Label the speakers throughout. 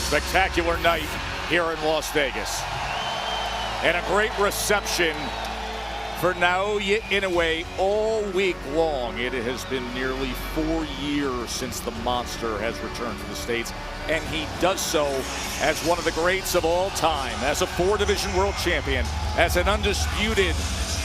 Speaker 1: Spectacular night here in Las Vegas. And a great reception for Naoya Inoue all week long. It has been nearly 4 years since the monster has returned to the States, and he does so as one of the greats of all time, as a 4-division world champion, as an undisputed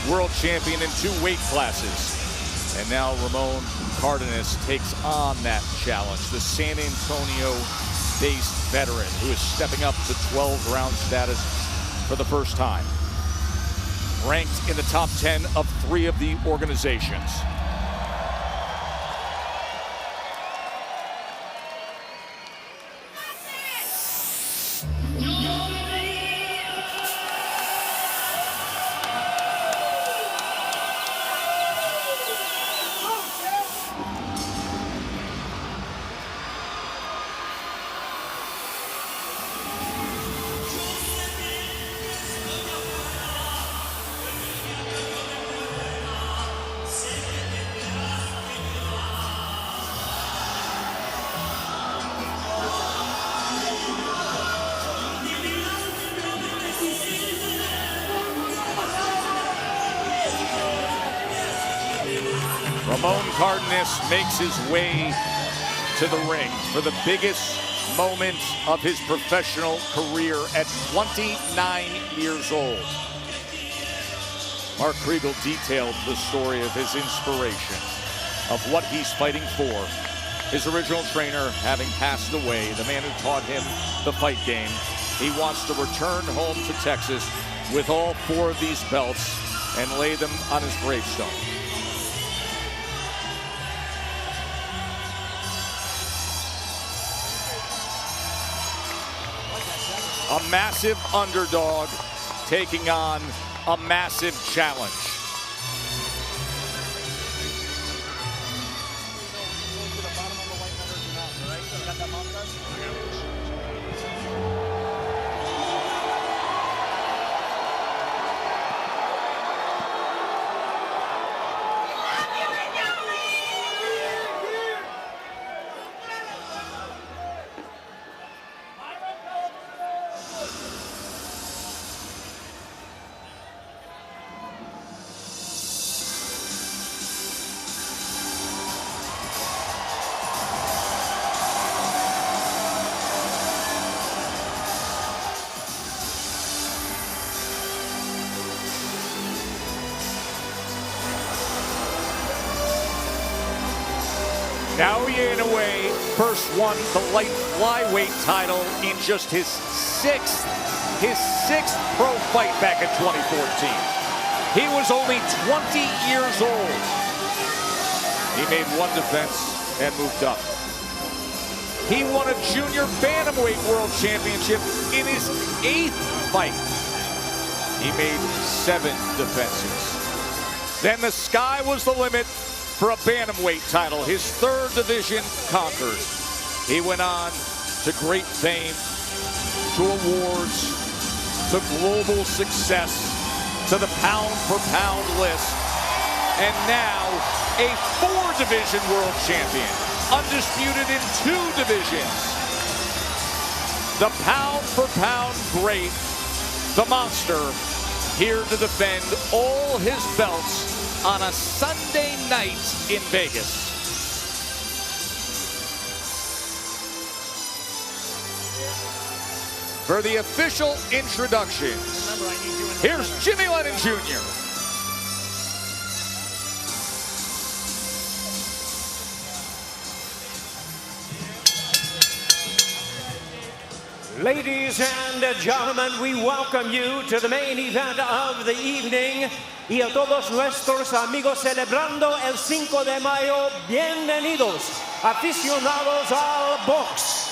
Speaker 1: world champion in 2 weight classes. And now Ramon Cardenas takes on that challenge, the San Antonio-based veteran who is stepping up to 12-round status for the first time. Ranked in the top 10 of 3 of the organizations. Ramon Cardenas makes his way to the ring for the biggest moment of his professional career at 29 years old. Mark Kriegel detailed the story of his inspiration, of what he's fighting for. His original trainer having passed away, the man who taught him the fight game. He wants to return home to Texas with all 4 of these belts and lay them on his gravestone. A massive underdog taking on a massive challenge. Naoya Inoue first won the light flyweight title in just his sixth pro fight back in 2014. He was only 20 years old. He made 1 defense and moved up. He won a junior bantamweight world championship in his 8th fight. He made 7 defenses. Then the sky was the limit for a bantamweight title, his 3rd division conquered. He went on to great fame, to awards, to global success, to the pound-for-pound list, and now a 4-division world champion, undisputed in 2 divisions. The pound-for-pound great, the monster, here to defend all his belts on a Sunday night in Vegas. For the official introductions, here's Jimmy Lennon Jr.
Speaker 2: Ladies and gentlemen, we welcome you to the main event of the evening. Y a todos nuestros amigos celebrando el 5 de mayo, bienvenidos, aficionados al box.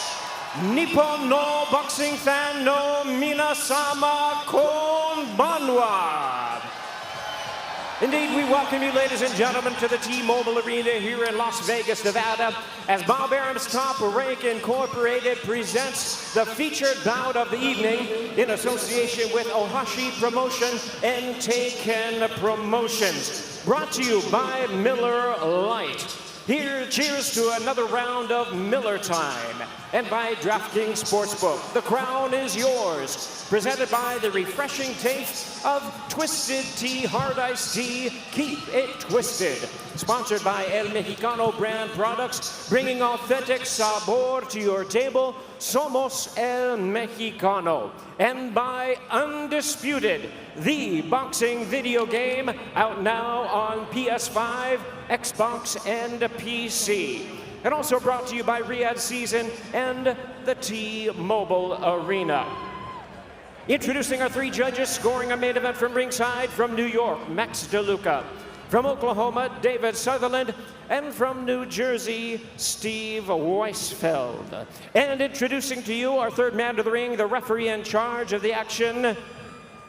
Speaker 2: Nippon no boxing fan no minasama konbanwa. Indeed, we welcome you, ladies and gentlemen, to the T-Mobile Arena here in Las Vegas, Nevada, as Bob Arum's Top Rank Incorporated presents the featured bout of the evening in association with Ohashi Promotion and Taken Promotions. Brought to you by Miller Lite. Here, cheers to another round of Miller Time. And by DraftKings Sportsbook, the crown is yours. Presented by the refreshing taste of Twisted Tea Hard Iced Tea. Keep it twisted. Sponsored by El Mexicano brand products, bringing authentic sabor to your table. Somos El Mexicano. And by Undisputed, the boxing video game, out now on PS5, Xbox, and PC. And also brought to you by Riyadh Season and the T-Mobile Arena. Introducing our three judges, scoring a main event from ringside. From New York, Max DeLuca. From Oklahoma, David Sutherland. And from New Jersey, Steve Weisfeld. And introducing to you our third man to the ring, the referee in charge of the action,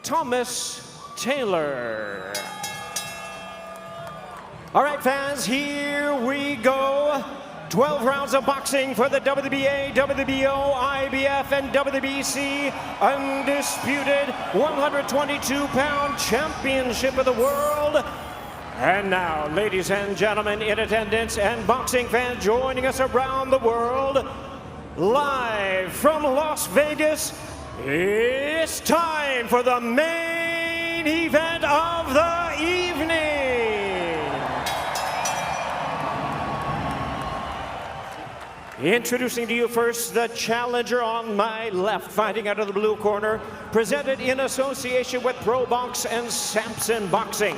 Speaker 2: Thomas Taylor. All right, fans, here we go. 12 rounds of boxing for the WBA, WBO, IBF, and WBC Undisputed 122-pound Championship of the World. And now, ladies and gentlemen in attendance and boxing fans joining us around the world, live from Las Vegas, it's time for the main event of the evening. Introducing to you first the challenger on my left, fighting out of the blue corner, presented in association with ProBox and Samson Boxing.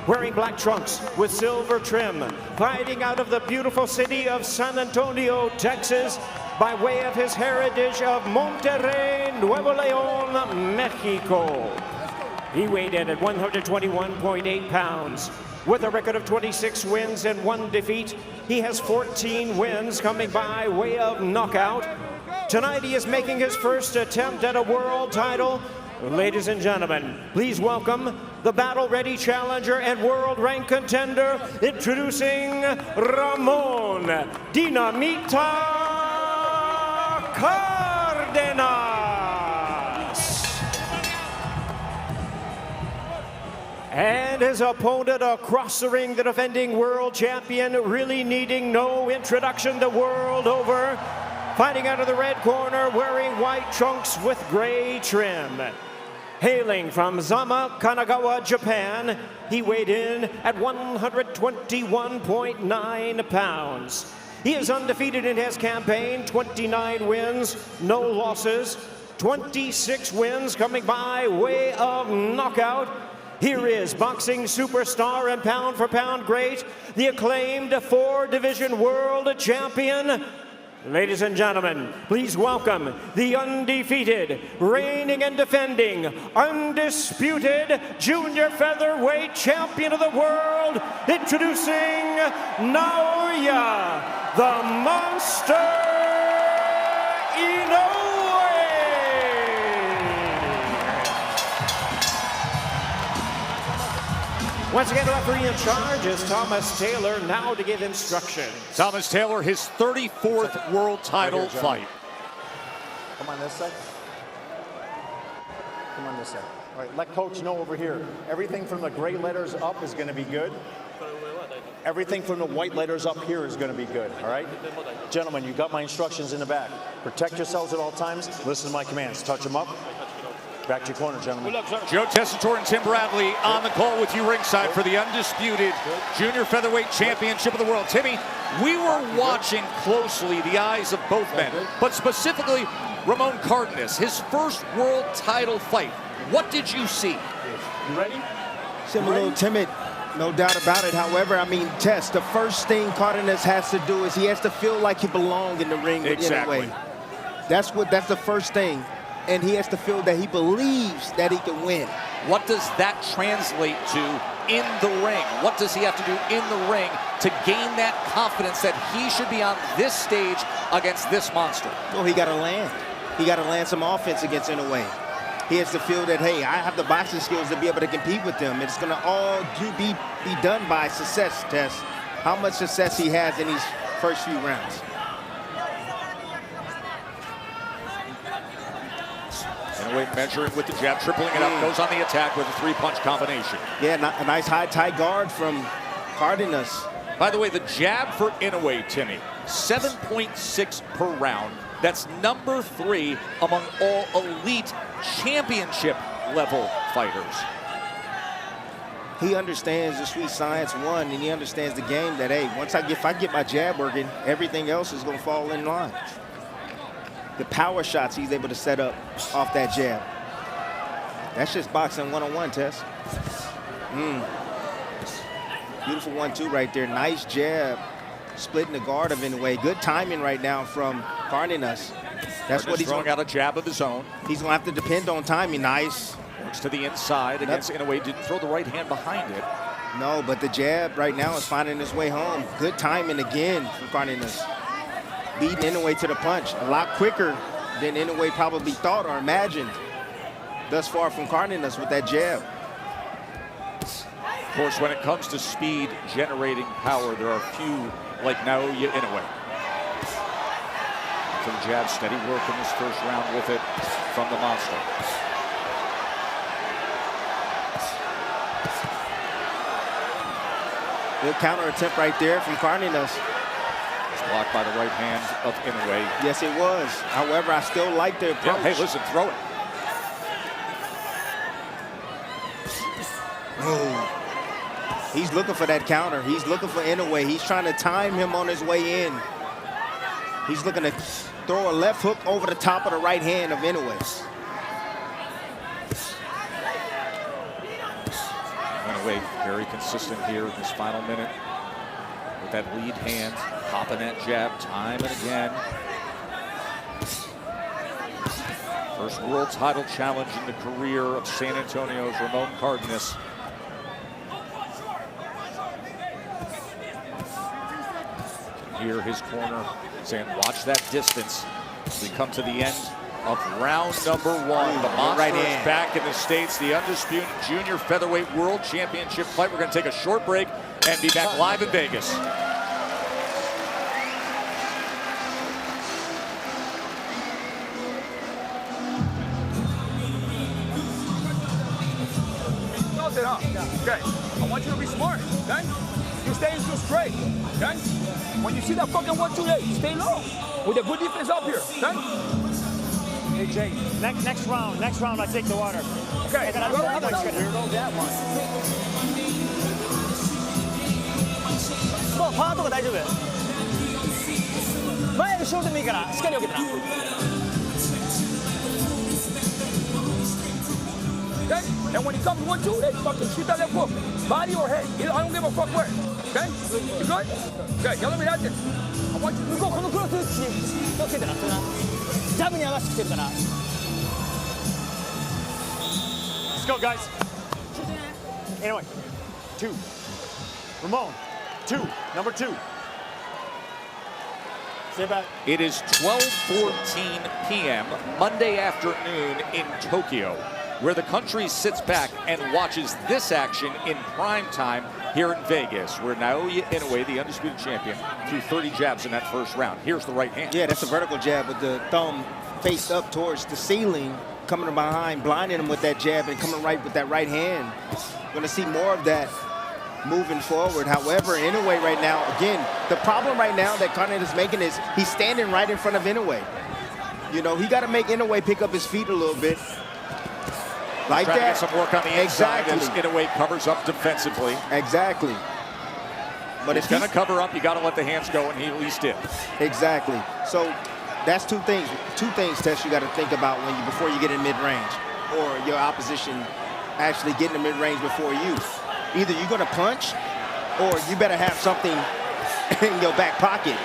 Speaker 2: Wearing black trunks with silver trim, fighting out of the beautiful city of San Antonio, Texas, by way of his heritage of Monterrey, Nuevo León, Mexico. He weighed in at 121.8 pounds. With a record of 26 wins and 1 defeat, he has 14 wins coming by way of knockout. Tonight he is making his first attempt at a world title. Ladies and gentlemen, please welcome the battle-ready challenger and world-ranked contender, introducing Ramon Dinamita Cardenas. And his opponent across the ring, the defending world champion, really needing no introduction the world over. Fighting out of the red corner, wearing white trunks with gray trim. Hailing from Zama, Kanagawa, Japan, he weighed in at 121.9 pounds. He is undefeated in his campaign, 29 wins, no losses, 26 wins coming by way of knockout. Here is boxing superstar and pound-for-pound great, the acclaimed 4-division world champion. Ladies and gentlemen, please welcome the undefeated, reigning and defending, undisputed junior featherweight champion of the world, introducing Naoya, the Monster Inoue. Once again, the referee in charge is Thomas Taylor, now to give instructions.
Speaker 1: Thomas Taylor, his 34th world title fight.
Speaker 3: Come on this side. Come on this side. All right, let coach know over here. Everything from the gray letters up is going to be good. Everything from the white letters up here is going to be good, all right? Gentlemen, you got my instructions in the back. Protect yourselves at all times. Listen to my commands. Touch them up. Back to your corner, gentlemen.
Speaker 1: Joe Tessitore and Tim Bradley on the call with you ringside for the undisputed Junior Featherweight Championship of the World. Timmy, we were watching closely the eyes of both men, but specifically Ramon Cardenas, his first world title fight. What did you see?
Speaker 3: You ready?
Speaker 4: Seemed a little timid, no doubt about it. However, I mean, Tess, the first thing Cardenas has to do is he has to feel like he belongs in the ring with Inoue. That's the first thing. And he has to feel that he believes that he can win.
Speaker 1: What does that translate to in the ring? What does he have to do in the ring to gain that confidence that he should be on this stage against this monster?
Speaker 4: Well, he got to land. He got to land some offense against Inoue. He has to feel that, hey, I have the boxing skills to be able to compete with them. It's going to all be done by success, Tess. How much success he has in these first few rounds.
Speaker 1: Inoue measuring with the jab, tripling it up, goes on the attack with a 3-punch combination.
Speaker 4: Yeah, a nice high tight guard from Cardenas.
Speaker 1: By the way, the jab for Inoue, Timmy, 7.6 per round. That's number 3 among all elite championship level fighters.
Speaker 4: He understands the sweet science, one, and he understands the game that, hey, if I get my jab working, everything else is going to fall in line. The power shots he's able to set up off that jab. That's just boxing one-on-one, Tess. Beautiful 1-2 right there. Nice jab, splitting the guard of Inoue. Good timing right now from Cardenas. That's what he's
Speaker 1: throwing out a jab of his own.
Speaker 4: He's going to have to depend on timing. Nice.
Speaker 1: Works to the inside against Inoue. Didn't throw the right hand behind it.
Speaker 4: No, but the jab right now is finding his way home. Good timing again from Cardenas. Beating Inoue to the punch. A lot quicker than Inoue probably thought or imagined thus far from Cardenas with that jab.
Speaker 1: Of course, when it comes to speed generating power, there are few like Naoya Inoue. So the jab, steady work in this first round with it from the monster.
Speaker 4: Good counter attempt right there from Cardenas.
Speaker 1: It's blocked by the right hand of Inoue.
Speaker 4: Yes, it was. However, I still like the approach.
Speaker 1: Yeah, hey, listen, throw it.
Speaker 4: Oh. He's looking for that counter. He's looking for Inoue. He's trying to time him on his way in. He's looking to throw a left hook over the top of the right hand of Inoue.
Speaker 1: Inoue very consistent here in this final minute with that lead hand, popping that jab time and again. First world title challenge in the career of San Antonio's Ramon Cardenas. Here, his corner saying, watch that distance as we come to the end of round number 1. The monster is back in the States. The undisputed junior featherweight world championship fight. We're going to take a short break and be back live in Vegas.
Speaker 5: Okay, I want you to be smart, okay? You stay too straight, okay? When you see that fucking 1-2, you stay low with a good defense up here, okay?
Speaker 2: Hey, Jay, next round, I take the water.
Speaker 5: Okay,
Speaker 2: I don't know that one. もうパートが大丈夫。前後ろでもいいからしっかり受けてな。
Speaker 5: Okay? And when he comes 1-2, hey, fucking shoot that left hook, body or head. I don't give a fuck where. Okay? You good? Okay, ya lo miraste. I want you to
Speaker 2: 向こうこのクロス打ち気をつけてな。ジャブに合わせてきてるから。Let's go, guys. Anyway, 2. Ramon, 2, number 2. Stay back.
Speaker 1: It is 12:14 p.m. Monday afternoon in Tokyo, where the country sits back and watches this action in prime time here in Vegas, where Naoya Inoue, the undisputed champion, threw 30 jabs in that first round. Here's the right hand.
Speaker 4: Yeah, that's a vertical jab with the thumb faced up towards the ceiling, coming from behind, blinding him with that jab and coming right with that right hand. Going to see more of that moving forward. However, Inoue right now, again, the problem right now that Cardenas is making is he's standing right in front of Inoue. You know, he got to make Inoue pick up his feet a little bit. Like
Speaker 1: Trying
Speaker 4: that.
Speaker 1: to get some work on the inside as Inoue covers up defensively.
Speaker 4: Exactly. But
Speaker 1: He's going to cover up. You got to let the hands go, and he at least did.
Speaker 4: Exactly. So that's two things. Two things, Tess, you got to think about before you get in mid-range, or your opposition actually getting in mid-range before you. Either you're going to punch, or you better have something in your back pocket,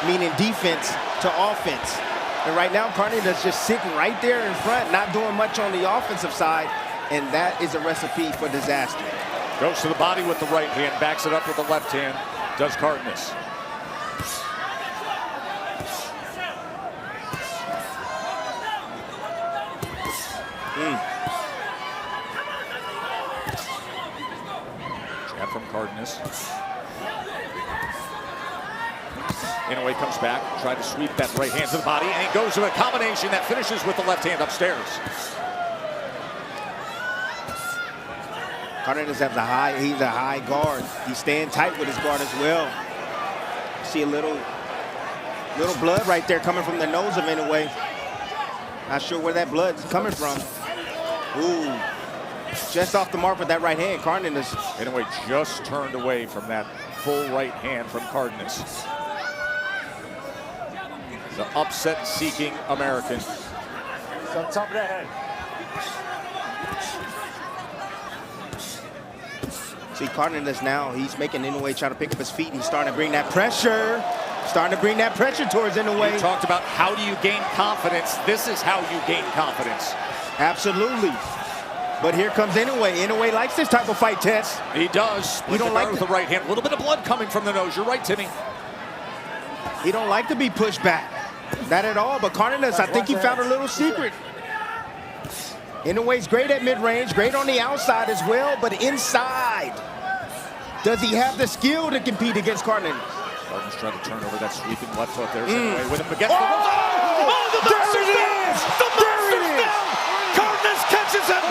Speaker 4: meaning defense to offense. And right now, Cardenas is just sitting right there in front, not doing much on the offensive side, and that is a recipe for disaster.
Speaker 1: Goes to the body with the right hand, backs it up with the left hand, does Cardenas. Jab from Cardenas. Inoue comes back, tried to sweep that right hand to the body, and he goes to a combination that finishes with the left hand upstairs.
Speaker 4: Cardenas has he's a high guard. He's staying tight with his guard as well. See a little blood right there coming from the nose of Inoue. Not sure where that blood's coming from. Ooh, just off the mark with that right hand, Cardenas.
Speaker 1: Inoue just turned away from that full right hand from Cardenas. The upset-seeking American.
Speaker 3: It's on top of that head.
Speaker 4: See, Cardenas now, he's making Inoue try to pick up his feet. He's starting to bring that pressure. Starting to bring that pressure towards Inoue.
Speaker 1: You talked about how do you gain confidence. This is how you gain confidence.
Speaker 4: Absolutely. But here comes Inoue. Inoue likes this type of fight, Tess.
Speaker 1: He does.
Speaker 4: He don't like
Speaker 1: with the right hand. A little bit of blood coming from the nose. You're right, Timmy.
Speaker 4: He don't like to be pushed back. Not at all, but Cardenas, I think he found a little secret. Inoue's great at mid-range, great on the outside as well, but inside, does he have the skill to compete against Cardenas?
Speaker 1: Cardenas trying to turn over that sweeping left hook. There's Inoue with him against
Speaker 4: Oh!
Speaker 1: the
Speaker 4: There it is!
Speaker 1: The
Speaker 4: There it
Speaker 1: monster's
Speaker 4: is!
Speaker 1: down! Cardenas catches him!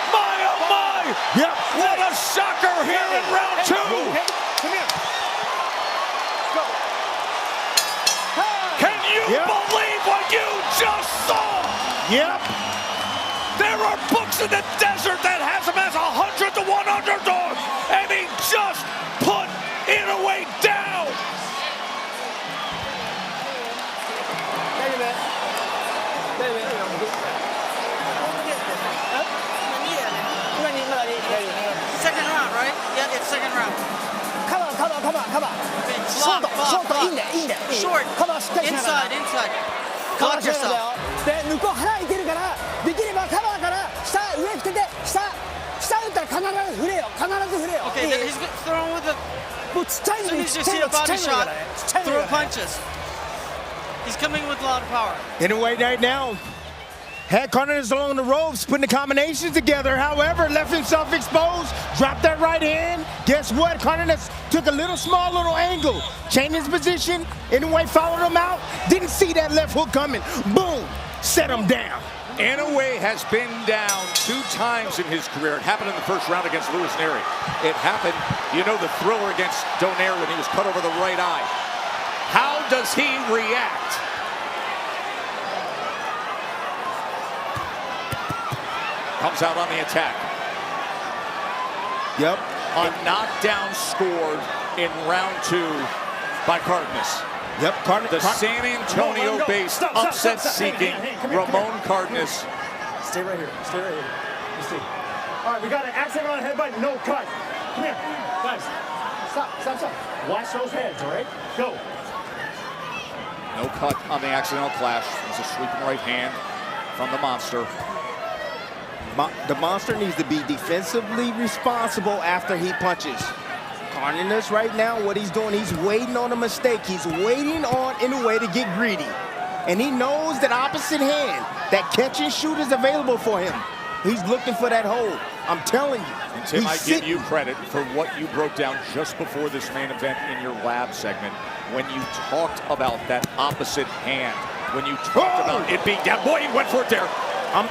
Speaker 1: My, oh my!
Speaker 4: Yep.
Speaker 1: What a shocker here in round two!
Speaker 5: Come here. Go.
Speaker 1: Can you
Speaker 4: Yep.
Speaker 1: believe what you just saw?
Speaker 4: Yep.
Speaker 1: There are books in the desert that has him as 100-1 underdog, and he just put Inoue down.
Speaker 6: Second round, right? Yeah, it's second round.
Speaker 5: Come on.
Speaker 6: Okay, block. Short. Inside. Block yourself.
Speaker 5: で、向こう腹いけるから、できればカバーから下上振ってて、下打ったら必ず振れよ。
Speaker 6: Okay, then he's throwing with the.
Speaker 5: もうちっちゃい
Speaker 6: As
Speaker 5: の
Speaker 6: soon
Speaker 5: に
Speaker 6: as
Speaker 5: ち
Speaker 6: you
Speaker 5: っちゃ
Speaker 6: see
Speaker 5: い
Speaker 6: a
Speaker 5: のちっ
Speaker 6: body
Speaker 5: ちゃいの
Speaker 6: shot,
Speaker 5: だからね。ちっちゃいの
Speaker 6: throw
Speaker 5: だからね。
Speaker 6: punches. He's coming with a lot of power.
Speaker 4: Inoue right now had Cardenas along the ropes, putting the combinations together. However, left himself exposed, dropped that right hand. Guess what? Cardenas took a small little angle, changed his position. Inoue followed him out. Didn't see that left hook coming. Boom, set him down.
Speaker 1: Inoue has been down 2 times in his career. It happened in the first round against Luis Neri. It happened, the thriller against Donaire when he was cut over the right eye. How does he react? Comes out on the attack.
Speaker 4: Yep.
Speaker 1: A knockdown scored in round 2 by Cardenas.
Speaker 4: Yep.
Speaker 1: The San Antonio-based upset-seeking Ramon Cardenas.
Speaker 3: Stay right here. You see. All right, we got an accident on headbutt, no cut. Come here, guys. Stop. Watch those heads, all right? Go.
Speaker 1: No cut on the accidental clash. It's a sweeping right hand from the monster.
Speaker 4: The monster needs to be defensively responsible after he punches. Cardenas right now, what he's doing, he's waiting on a mistake. He's waiting on Inoue to get greedy. And he knows that opposite hand, that catch and shoot is available for him. He's looking for that hold. I'm telling you.
Speaker 1: And Tim, I give
Speaker 4: sitting.
Speaker 1: you credit for what you broke down just before this main event in your lab segment when you talked about that opposite hand. When you talked about it being down. Boy, he went for it there.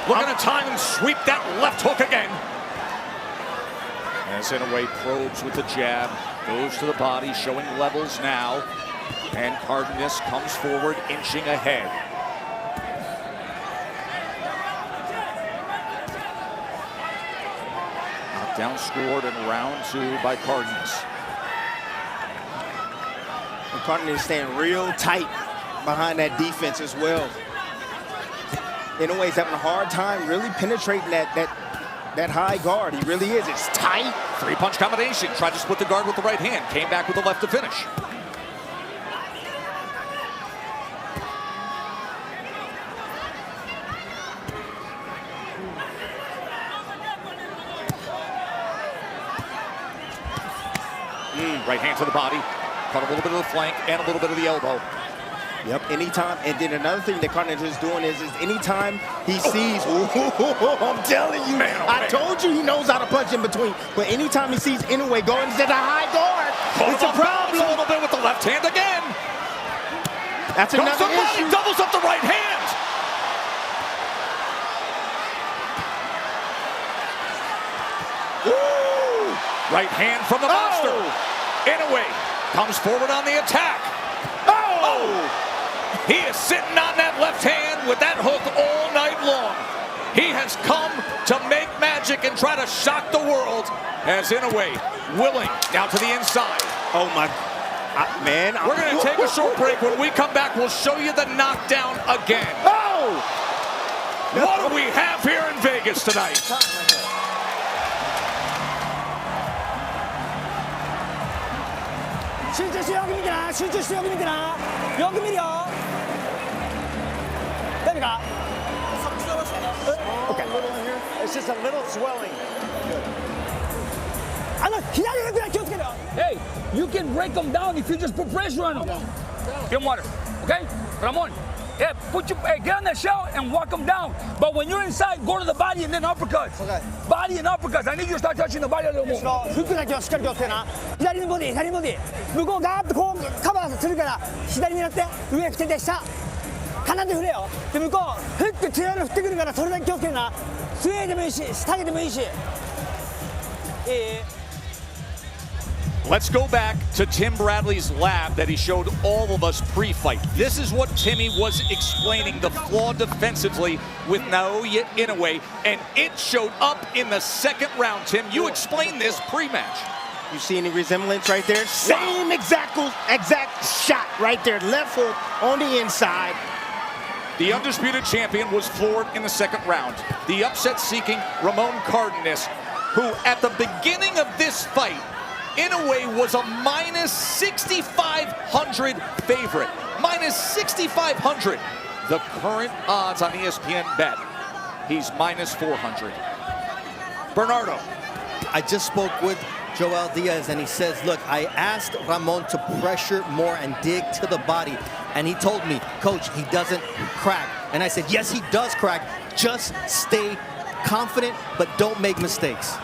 Speaker 1: Looking at time and sweep that left hook again. As Inoue probes with the jab, goes to the body, showing levels now. And Cardenas comes forward, inching ahead. Knockdown scored in round 2 by Cardenas.
Speaker 4: And Cardenas staying real tight behind that defense as well. Inoue's having a hard time really penetrating that high guard. He really is. It's tight.
Speaker 1: 3-punch combination. Tried to split the guard with the right hand. Came back with the left to finish. Right hand to the body. Caught a little bit of the flank and a little bit of the elbow.
Speaker 4: Yep, anytime. And then another thing that Cardenas is doing is anytime he sees, I'm telling you,
Speaker 1: Man, oh,
Speaker 4: I
Speaker 1: man.
Speaker 4: told you he knows how to punch in between. But anytime he sees Inoue going to the high guard, it's a problem.
Speaker 1: A little bit with the left hand again.
Speaker 4: That's
Speaker 1: Goes
Speaker 4: another
Speaker 1: the body,
Speaker 4: issue.
Speaker 1: doubles up the right hand.
Speaker 4: Ooh.
Speaker 1: Right hand from the monster. Inoue comes forward on the attack. He is sitting on that left hand with that hook all night long. He has come to make magic and try to shock the world as Inoue willing down to the inside.
Speaker 4: Oh my, man.
Speaker 1: We're going to take a short break. When we come back, we'll show you the knockdown again. What do we have here in Vegas tonight?
Speaker 3: Okay. It's just a little swelling.
Speaker 5: Hey, you can break them down if you just put pressure on them. Get him water, okay? Ramon, yeah, get on that shell and walk them down. But when you're inside, go to the body and then uppercuts. Okay. Body and uppercuts. I need you to start touching the body a little more.
Speaker 2: フックだけはしっかり気をつけな。左にボディ、左にボディ。向こうガーッとこうカバーするから左狙って上振ってて下。鼻で振れよ。で向こうフック強いの振ってくるからそれだけ気をつけるな。上でもいいし、下げてもいいし。
Speaker 1: Let's go back to Tim Bradley's lab that he showed all of us pre-fight. This is what Timmy was explaining, the flaw defensively with Naoya Inoue, and it showed up in the second round. Tim, you explained this pre-match.
Speaker 4: You see any resemblance right there? Same exact shot right there. Left hook on the inside.
Speaker 1: The undisputed champion was floored in the second round. The upset-seeking Ramon Cardenas, who at the beginning of this fight, Inoue was a minus 6,500 favorite. Minus 6,500. The current odds on ESPN bet, he's minus 400. Bernardo.
Speaker 7: I just spoke with Joel Diaz and he says, look, I asked Ramon to pressure more and dig to the body. And he told me, coach, he doesn't crack. And I said, yes, he does crack. Just stay confident, but don't make mistakes.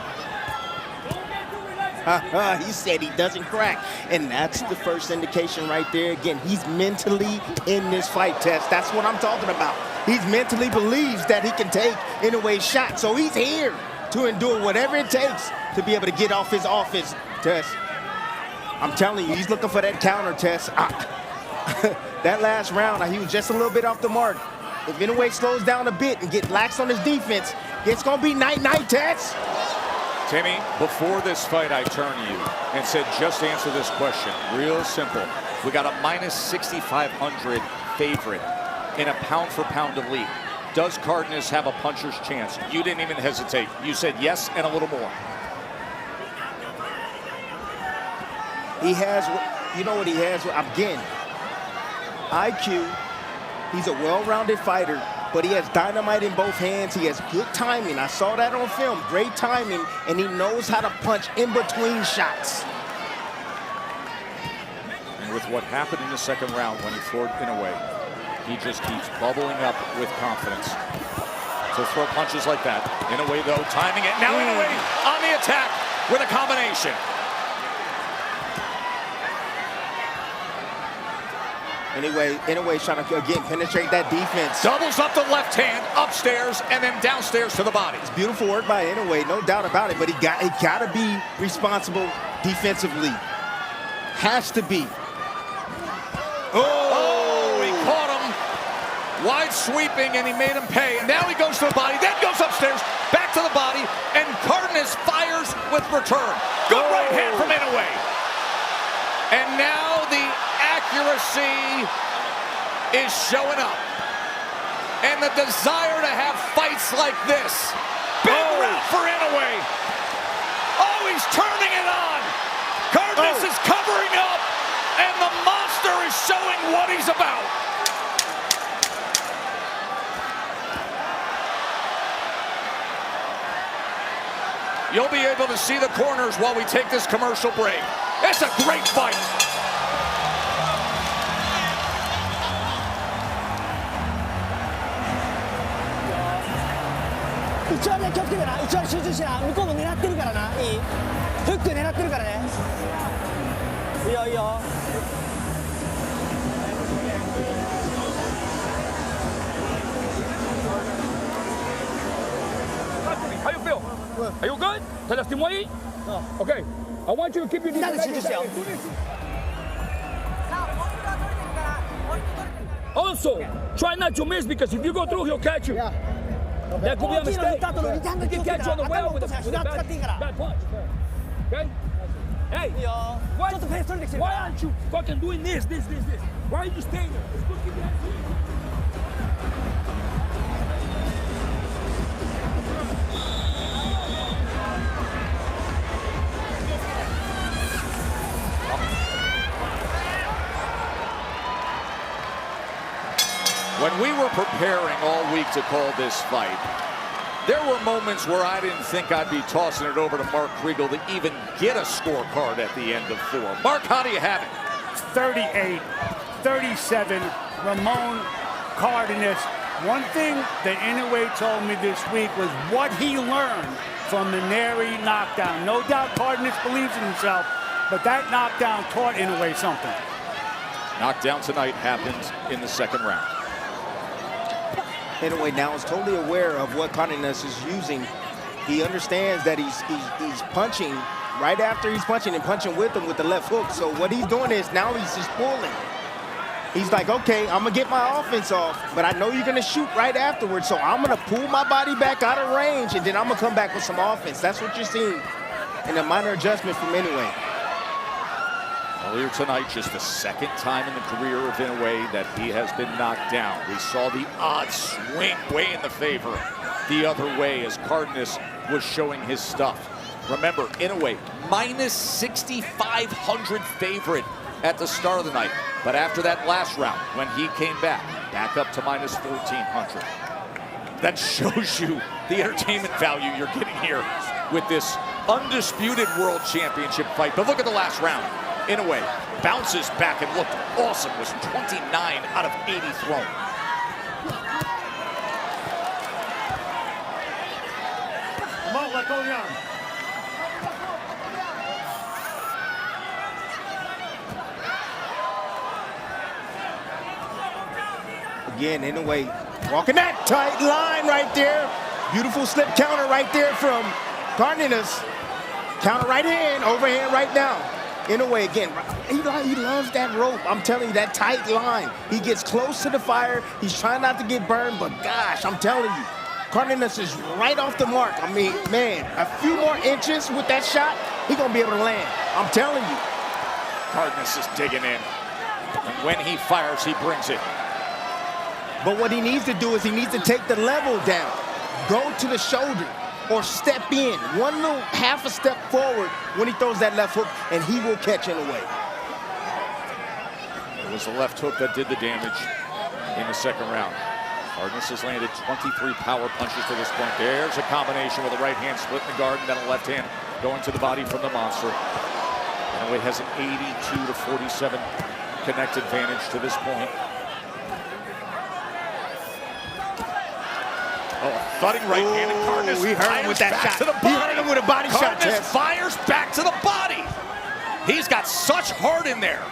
Speaker 4: He said he doesn't crack. And that's the first indication right there. Again, he's mentally in this fight, Test. That's what I'm talking about. He's mentally believes that he can take Inoue's shot. So he's here to endure whatever it takes to be able to get off his offense, Test. I'm telling you, he's looking for that counter, Test. That last round, he was just a little bit off the mark. If Inoue slows down a bit and get lax on his defense, it's going to be night-night, Test.
Speaker 1: Timmy, before this fight, I turned to you and said, just answer this question. Real simple. We got a minus 6,500 favorite in a pound-for-pound elite. Does Cardenas have a puncher's chance? You didn't even hesitate. You said yes and a little more.
Speaker 4: He has, you know what he has? Again, IQ. He's a well-rounded fighter, but he has dynamite in both hands. He has good timing. I saw that on film. Great timing, and he knows how to punch in between shots.
Speaker 1: And with what happened in the second round when he floored Inoue, he just keeps bubbling up with confidence to throw punches like that. Inoue, though, timing it. Now Inoue on the attack with a combination.
Speaker 4: Inoue's trying to, again, penetrate that defense.
Speaker 1: Doubles up the left hand, upstairs, and then downstairs to the body.
Speaker 4: It's beautiful work by Inoue, no doubt about it, but he got to be responsible defensively. Has to be.
Speaker 1: Oh, he caught him. Wide sweeping, and he made him pay. And now he goes to the body, then goes upstairs, back to the body, and Cardenas fires with return. Good right hand from Inoue. And now the accuracy is showing up. And the desire to have fights like this. Big round for Inoue. Oh, he's turning it on. Cardenas is covering up, and the monster is showing what he's about. You'll be able to see the corners while we take this commercial break. It's a great fight.
Speaker 5: How you feel? Are you good? ¿Te lastimó ahí? No. Okay. I want you to keep your defense. Also, try not to miss because if you go through, he'll catch you. That could be a mistake. He can catch you on the way with a bad punch. Okay? Hey, why aren't you fucking doing this? Why are you staying there? It's good to keep your hands clean.
Speaker 1: When we were preparing all week to call this fight, there were moments where I didn't think I'd be tossing it over to Mark Kriegel to even get a scorecard at the end of 4. Mark, how do you have it?
Speaker 8: 38-37, Ramon Cardenas. One thing that Inoue told me this week was what he learned from the Neri knockdown. No doubt Cardenas believes in himself, but that knockdown taught Inoue something.
Speaker 1: Knockdown tonight happened in the 2nd round.
Speaker 4: Inoue now is totally aware of what Cardenas is using. He understands that he's punching right after he's punching and punching with him with the left hook. So what he's doing is now he's just pulling. He's like, okay, I'm gonna get my offense off, but I know you're gonna shoot right afterwards, so I'm gonna pull my body back out of range, and then I'm gonna come back with some offense. That's what you're seeing in a minor adjustment from Inoue.
Speaker 1: Earlier tonight, just the 2nd time in the career of Inoue that he has been knocked down. We saw the odds swing way in the favor the other way as Cardenas was showing his stuff. Remember, Inoue, minus 6,500 favorite at the start of the night. But after that last round, when he came back up to minus 1,400. That shows you the entertainment value you're getting here with this undisputed world championship fight. But look at the last round. Inoue bounces back and looked awesome. Was 29 out of 80 thrown.
Speaker 4: Again, Inoue walking that tight line right there. Beautiful slip counter right there from Cardenas. Counter right hand, overhand right now. Inoue again, he loves that rope. I'm telling you, that tight line. He gets close to the fire. He's trying not to get burned, but gosh, I'm telling you, Cardenas is right off the mark. I mean, man, a few more inches with that shot, he's gonna be able to land. I'm telling you.
Speaker 1: Cardenas is digging in. And when he fires, he brings it.
Speaker 4: But what he needs to do is he needs to take the level down. Go to the shoulder or step in. One little half a step forward when he throws that left hook, and he will catch Inoue.
Speaker 1: It was the left hook that did the damage in the 2nd round. Cardenas has landed 23 power punches to this point. There's a combination with a right hand split in the guard and then a left hand going to the body from the monster. Inoue has an 82 to 47 connect advantage to this point. Oh, thudding right hand, and Cardenas
Speaker 4: we heard him with that shot.
Speaker 1: To the body.
Speaker 4: He heard him with a body shot.
Speaker 1: Cardenas fires back to the body. He's got such heart in there.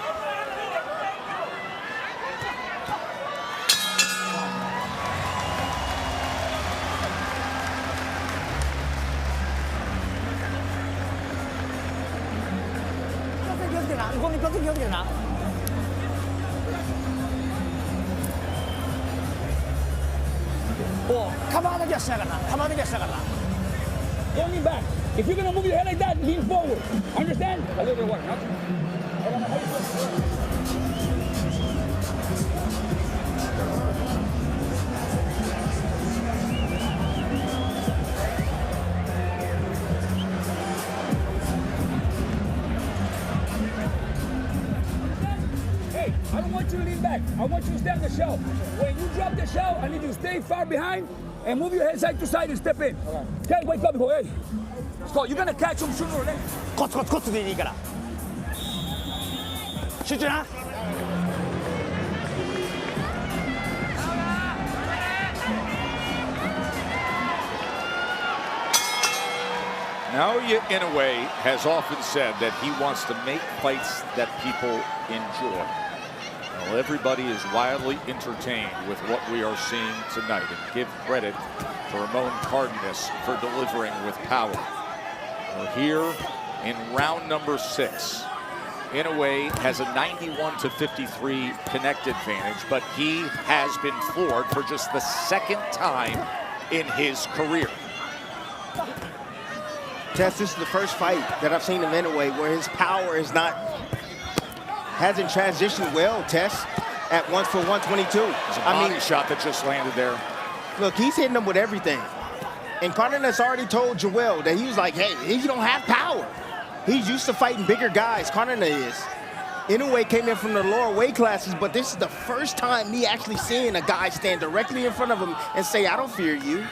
Speaker 5: Going back. If you're gonna move your head like that, lean forward. Understand? A little bit of water. Hey, I don't want you to lean back. I want you to stay on the shell. When you drop the shell, I need you to stay far behind and move your head side to side and step in. Okay, wake up and go, hey. So you're gonna catch him sooner or later.
Speaker 2: コツコツコツでいいから集中な
Speaker 1: Naoya Inoue has often said that he wants to make fights that people enjoy. Well, everybody is wildly entertained with what we are seeing tonight, and give credit to Ramon Cardenas for delivering with power. Well, here in round number 6. Inoue has a 91-53 connect advantage, but he has been floored for just the 2nd time in his career.
Speaker 4: Tess, this is the first fight that I've seen of Inoue where his power hasn't transitioned well, Tess, at 1-for-122.
Speaker 1: It's a body shot that just landed there.
Speaker 4: Look, he's hitting him with everything. And Cardenas already told Joel that he was like, hey, he don't have power. He's used to fighting bigger guys, Cardenas is. Inoue came in from the lower weight classes, but this is the first time me actually seeing a guy stand directly in front of him and say, I don't fear you.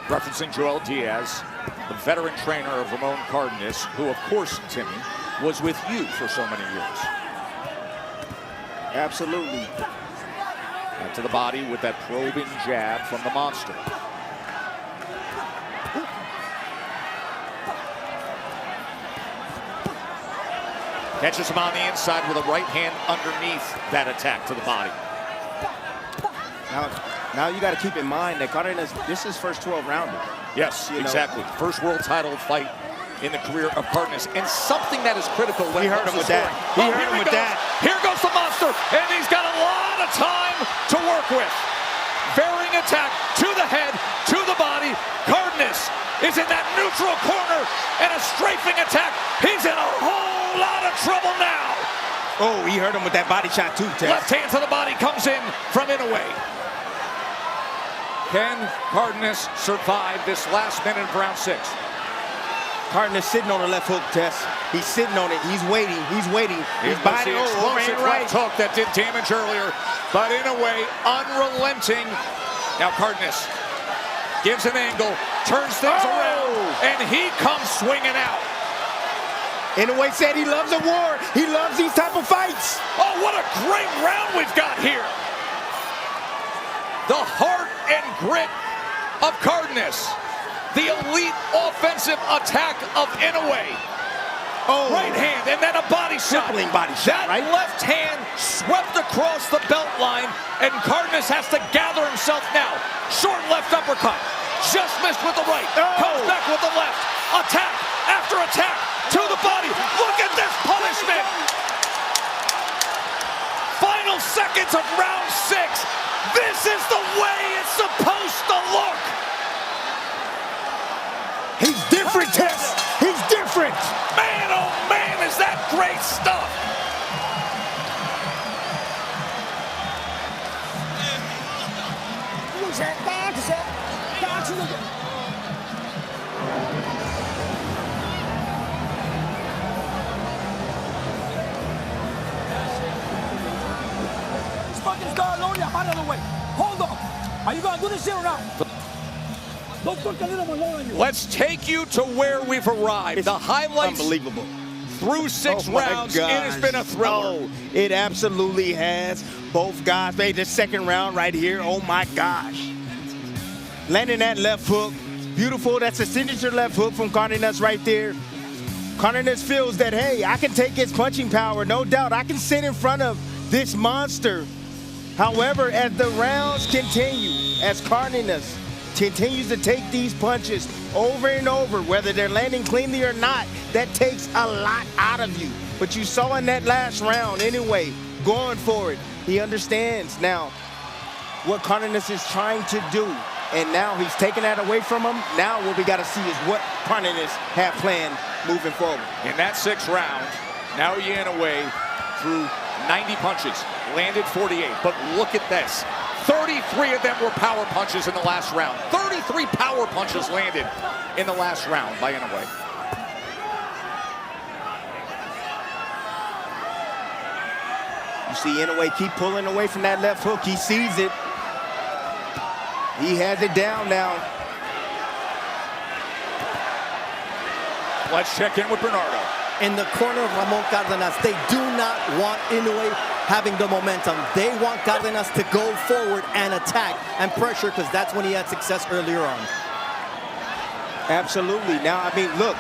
Speaker 1: Referencing Joel Diaz, the veteran trainer of Ramon Cardenas, who, of course, Timmy, was with you for so many years.
Speaker 4: Absolutely.
Speaker 1: Back to the body with that probing jab from the monster. Catches him on the inside with a right hand underneath that attack to the body.
Speaker 4: Now you got to keep in mind that Cardenas, this is his first 12-rounder.
Speaker 1: Yes, exactly. First world title fight in the career of Cardenas, and something that is critical when
Speaker 4: he hurt him with that. He hurt him with that.
Speaker 1: Here goes the monster, and he's got a lot of time to work with. Varying attack to the head, to the body. Cardenas is in that neutral corner, and a strafing attack. He's in a whole lot of trouble now.
Speaker 4: Oh, he hurt him with that body shot too, Tess.
Speaker 1: Left hand to the body comes in from Inoue. Can Cardenas survive this last minute of round 6?
Speaker 4: Cardenas sitting on the left hook, Tess. He's sitting on it. He's waiting. He's waiting. He's
Speaker 1: biting. Explosive right hook that did damage earlier, but Inoue unrelenting. Now Cardenas gives an angle, turns things around, and he comes swinging out.
Speaker 4: Inoue said he loves a war. He loves these type of fights.
Speaker 1: Oh, what a great round we've got here. The heart and grit of Cardenas. The elite offensive attack of Inoue.
Speaker 4: Oh.
Speaker 1: Right hand and then a body shot.
Speaker 4: Crippling body shot,
Speaker 1: that
Speaker 4: right?
Speaker 1: left hand swept across the belt line, and Cardenas has to gather himself now. Short left uppercut. Just missed with the right. Comes back with the left. Attack after attack to the body. Look at this punishment. Final seconds of round 6. This is the way it's supposed to look.
Speaker 4: He's different, Tess. He's different.
Speaker 1: Man, oh man, is that great stuff.
Speaker 5: Fucking guard on you, out of the way. Hold on. Are you gonna do this shit or not? Don't put a little more on you.
Speaker 1: Let's take you to where we've arrived.
Speaker 4: It's
Speaker 1: the highlights.
Speaker 4: Unbelievable.
Speaker 1: Through 6 rounds, it has been a thriller.
Speaker 4: Oh, it absolutely has. Both guys made the second round right here. Oh my gosh. Landing that left hook. Beautiful. That's a signature left hook from Cardenas right there. Cardenas feels that, hey, I can take his punching power. No doubt. I can sit in front of this monster. However, as the rounds continue, as Cardenas continues to take these punches over and over, whether they're landing cleanly or not, that takes a lot out of you. But you saw in that last round anyway, going for it. He understands now what Cardenas is trying to do. And now he's taking that away from him. Now what we got to see is what Cardenas have planned moving forward.
Speaker 1: In that 6th round, Naoya Inoue threw 90 punches, landed 48. But look at this. 33 of them were power punches in the last round. 33 power punches landed in the last round by Inoue.
Speaker 4: You see Inoue keep pulling away from that left hook. He sees it. He has it down now.
Speaker 1: Let's check in with Bernardo.
Speaker 7: In the corner of Ramon Cardenas, they do not want Inoue having the momentum. They want Cardenas to go forward and attack and pressure, because that's when he had success earlier on.
Speaker 4: Absolutely. Now, I mean, look,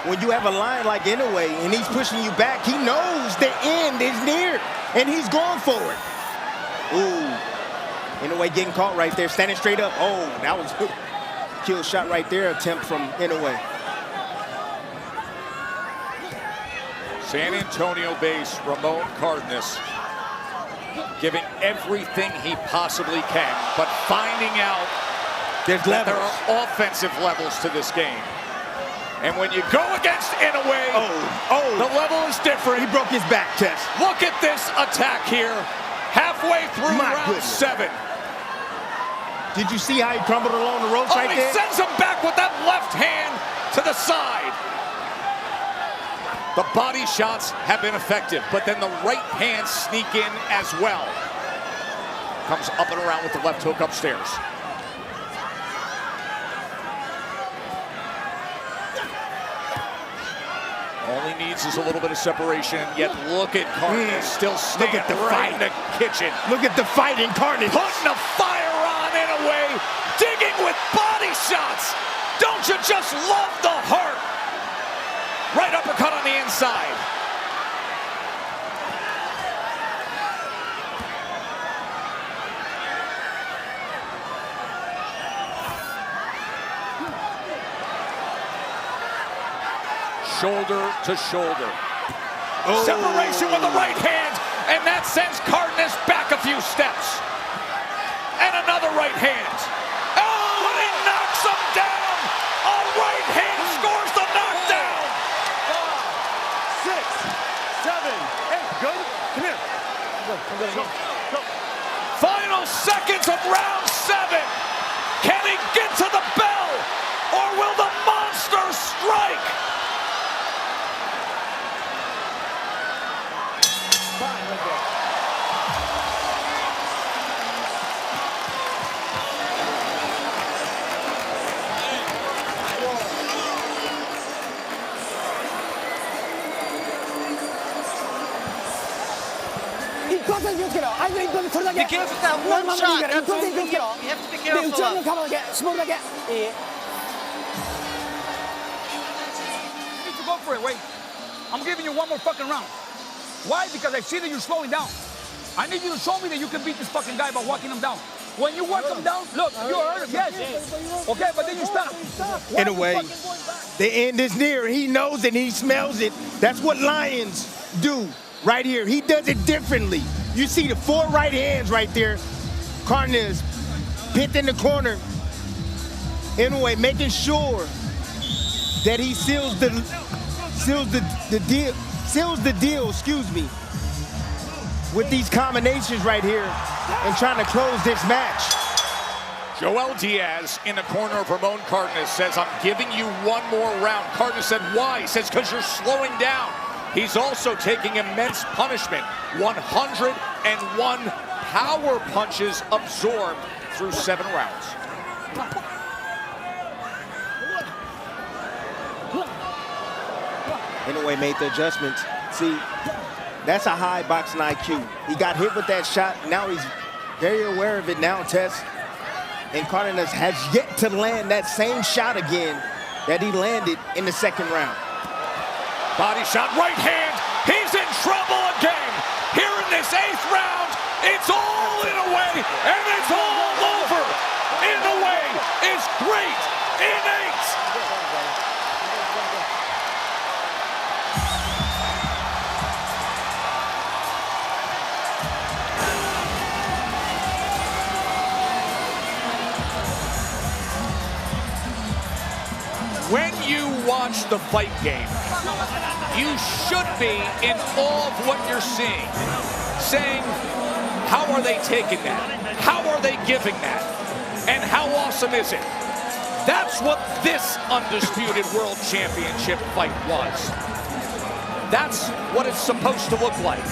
Speaker 4: when you have a lion like Inoue and he's pushing you back, he knows the end is near, and he's going for it. Ooh. Inoue getting caught right there, standing straight up. Oh, that was a kill shot right there, attempt from Inoue.
Speaker 1: San Antonio base Ramon Cardenas giving everything he possibly can, but finding out that there are offensive levels to this game. And when you go against Inoue, the level is different.
Speaker 4: He broke his back, Tess.
Speaker 1: Look at this attack here, halfway through round 7.
Speaker 4: Did you see how he crumbled along the ropes right there?
Speaker 1: He sends him back with that left hand to the side. The body shots have been effective, but then the right hands sneak in as well. Comes up and around with the left hook upstairs. All he needs is a little bit of separation, yet look at Cardenas still standing right in the kitchen.
Speaker 4: Look at the fight in Cardenas.
Speaker 1: Putting the fire on Inoue, digging with body shots. Don't you just love the heart? Right uppercut on the inside. Shoulder to shoulder. Separation with the right hand, and that sends Cardenas back a few steps. And another right hand. Oh, and he knocks him down. A right hand scores the knockdown.
Speaker 8: 5, 6, 7, 8. Good. Come here. Go.
Speaker 1: Final seconds of round 7. Can he get to the bell, or will the monster strike?
Speaker 6: Be careful with that one shot. That's all you have to be careful of.
Speaker 5: You need to go for it, wait. I'm giving you one more fucking round. Why? Because I see that you're slowing down. I need you to show me that you can beat this fucking guy by walking him down. When you walk him down, look, you hurt him, yes. Okay, but then you stop.
Speaker 4: In a way, the end is near. He knows it, he smells it. That's what lions do right here. He does it differently. You see the 4 right hands right there. Cardenas pinned in the corner. Inoue making sure that he seals the deal, excuse me, with these combinations right here and trying to close this match.
Speaker 1: Joel Diaz in the corner of Ramon Cardenas says, I'm giving you one more round. Cardenas said, why? He says, because you're slowing down. He's also taking immense punishment. 101 power punches absorbed through 7 rounds.
Speaker 4: Inoue made the adjustments. See, that's a high boxing IQ. He got hit with that shot. Now he's very aware of it now, Tess. And Cardenas has yet to land that same shot again that he landed in the 2nd round.
Speaker 1: Body shot, right hand. He's in trouble again. Here in this 8th round, it's all Inoue, and it's all over. Inoue is great in 8. When you watch the fight game, you should be in awe of what you're seeing. Saying, how are they taking that? How are they giving that? And how awesome is it? That's what this Undisputed World Championship fight was. That's what it's supposed to look like.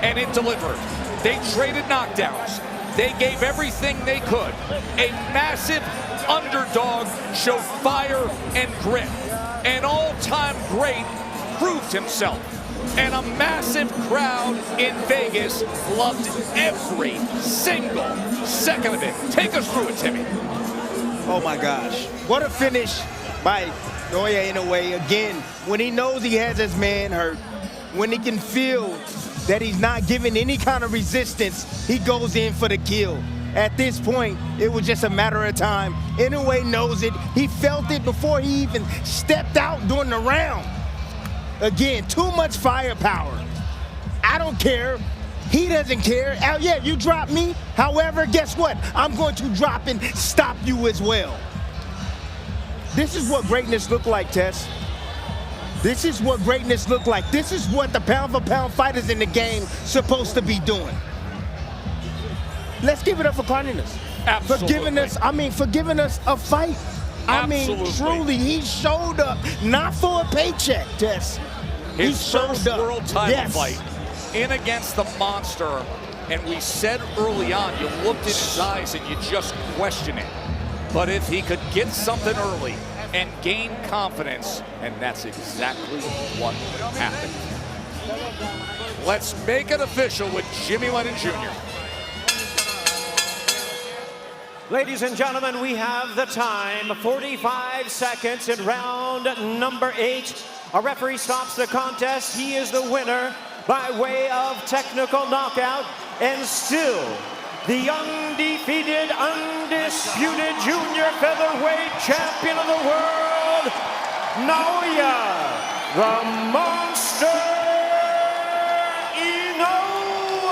Speaker 1: And it delivered. They traded knockdowns. They gave everything they could. A massive underdog showed fire and grit. An all-time great proved himself. And a massive crowd in Vegas loved every single second of it. Take us through it, Timmy.
Speaker 4: Oh my gosh. What a finish by Naoya Inoue. Again, when he knows he has his man hurt, when he can feel that he's not giving any kind of resistance, he goes in for the kill. At this point, it was just a matter of time. Inoue knows it. He felt it before he even stepped out during the round. Again, too much firepower. I don't care. He doesn't care. Yeah, you drop me. However, guess what? I'm going to drop and stop you as well. This is what greatness look like, Tess. This is what greatness look like. This is what the pound-for-pound fighters in the game supposed to be doing. Let's give it up for Cardenas.
Speaker 1: Absolutely.
Speaker 4: For giving us a fight. I mean, truly, he showed up, not for a paycheck, Tess.
Speaker 1: His first world title fight in against the monster. And we said early on, you looked in his eyes and you just question it. But if he could get something early and gain confidence, and that's exactly what happened. Let's make it official with Jimmy Lennon Jr.
Speaker 2: Ladies and gentlemen, we have the time, 45 seconds in round number 8. A referee stops the contest. He is the winner by way of technical knockout, and still the undefeated, undisputed junior featherweight champion of the world, Naoya the Monster Inoue.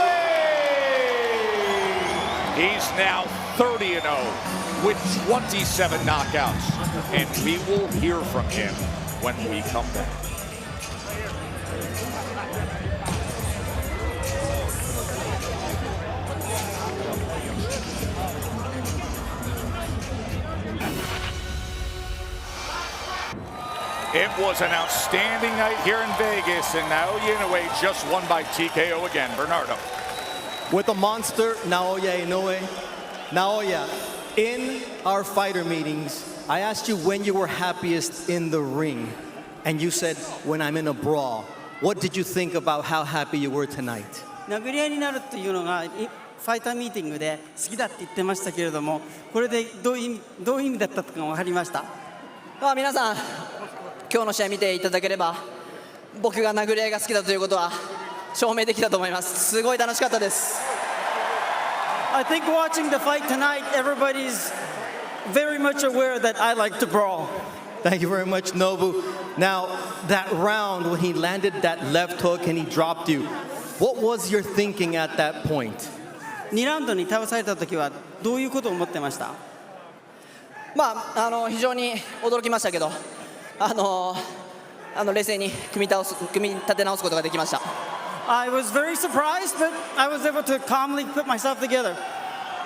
Speaker 1: He's now 30-0 with 27 knockouts, and we will hear from him when we come back. It was an outstanding night here in Vegas, and Naoya Inoue just won by TKO again. Bernardo.
Speaker 7: With the monster, Naoya Inoue. Naoya, in our fighter meetings, I asked you when you were happiest in the ring, and you said, when I'm in a brawl. What did you think about how happy you were tonight?
Speaker 6: 殴り合いになるっていうのがファイターミーティングで好きだって言ってましたけれども、これでどういう意味だったか分かりました。
Speaker 9: 皆さん、今日の試合見ていただければ、僕が殴り合いが好きだということは証明できたと思います。すごい楽しかったです。
Speaker 6: I think watching the fight tonight, everybody's very much aware that I like to brawl.
Speaker 7: Thank you very much, Nobu. Now, that round when he landed that left hook and he dropped you, what was your thinking at that point?
Speaker 6: 2ラウンドに倒された時はどういうことを思ってました？
Speaker 9: 非常に驚きましたけど、冷静に組み立て直すことができました。
Speaker 6: I was very surprised, but I was able to calmly put myself together.